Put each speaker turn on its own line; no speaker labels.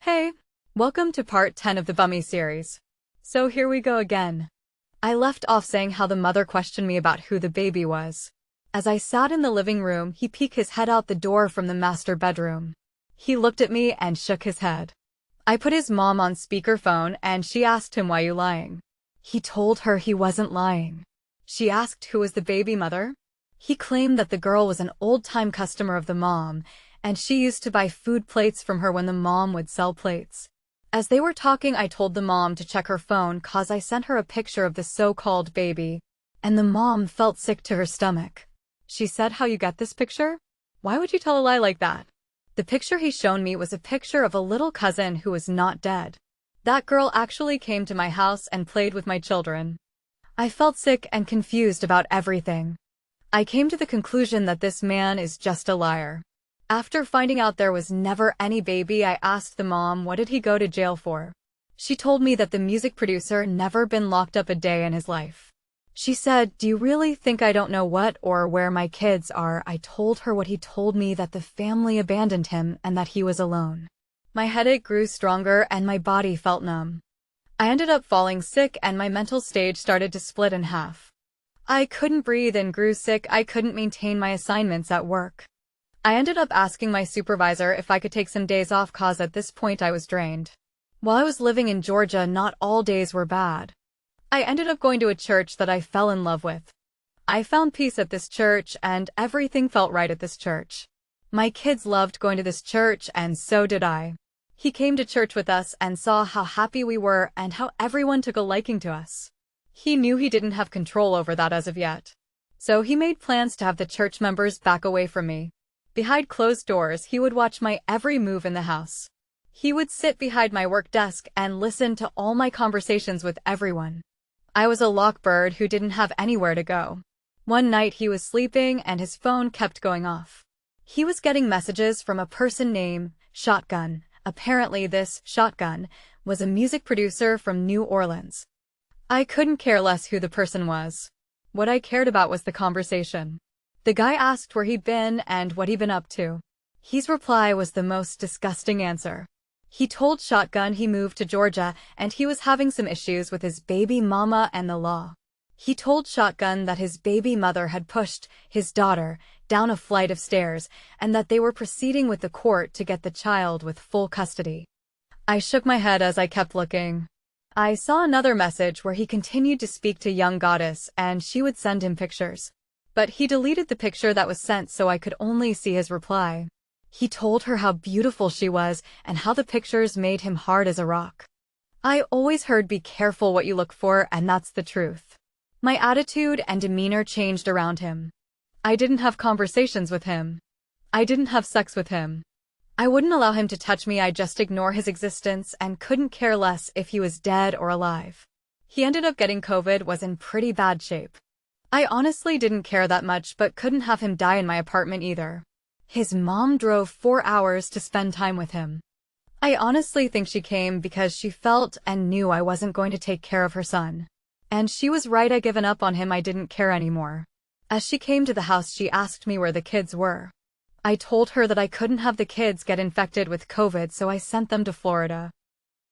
Hey, welcome to part 10 of the Bummy series. So here we go again. I left off saying how the mother questioned me about who the baby was. As I sat in the living room, he peeked his head out the door from the master bedroom. He looked at me and shook his head. I put his mom on speakerphone and she asked him, "Why you lying?" He told her he wasn't lying. She asked who was the baby mother. He claimed that the girl was an old-time customer of the mom, and she used to buy food plates from her when the mom would sell plates. As they were talking, I told the mom to check her phone cause I sent her a picture of the so-called baby, and the mom felt sick to her stomach. She said, "How you got this picture? Why would you tell a lie like that?" The picture he shown me was a picture of a little cousin who was not dead. That girl actually came to my house and played with my children. I felt sick and confused about everything. I came to the conclusion that this man is just a liar. After finding out there was never any baby, I asked the mom what did he go to jail for. She told me that the music producer never been locked up a day in his life. She said, "Do you really think I don't know what or where my kids are?" I told her what he told me, that the family abandoned him and that he was alone. My headache grew stronger and my body felt numb. I ended up falling sick and my mental stage started to split in half. I couldn't breathe and grew sick. I couldn't maintain my assignments at work. I ended up asking my supervisor if I could take some days off cause at this point I was drained. While I was living in Georgia, not all days were bad. I ended up going to a church that I fell in love with. I found peace at this church and everything felt right at this church. My kids loved going to this church and so did I. He came to church with us and saw how happy we were and how everyone took a liking to us. He knew he didn't have control over that as of yet. So he made plans to have the church members back away from me. Behind closed doors, he would watch my every move in the house. He would sit behind my work desk and listen to all my conversations with everyone. I was a lockbird who didn't have anywhere to go. One night he was sleeping and his phone kept going off. He was getting messages from a person named Shotgun. Apparently this Shotgun was a music producer from New Orleans. I couldn't care less who the person was. What I cared about was the conversation. The guy asked where he'd been and what he'd been up to. His reply was the most disgusting answer. He told Shotgun he moved to Georgia and he was having some issues with his baby mama and the law. He told Shotgun that his baby mother had pushed his daughter down a flight of stairs and that they were proceeding with the court to get the child with full custody. I shook my head as I kept looking. I saw another message where he continued to speak to young goddess and she would send him pictures. But he deleted the picture that was sent so I could only see his reply. He told her how beautiful she was and how the pictures made him hard as a rock. I always heard be careful what you look for, and that's the truth. My attitude and demeanor changed around him. I didn't have conversations with him. I didn't have sex with him. I wouldn't allow him to touch me. I just ignore his existence and couldn't care less if he was dead or alive. He ended up getting COVID, was in pretty bad shape. I honestly didn't care that much but couldn't have him die in my apartment either. His mom drove 4 hours to spend time with him. I honestly think she came because she felt and knew I wasn't going to take care of her son. And she was right. I given up on him. I didn't care anymore. As she came to the house, she asked me where the kids were. I told her that I couldn't have the kids get infected with COVID, so I sent them to Florida.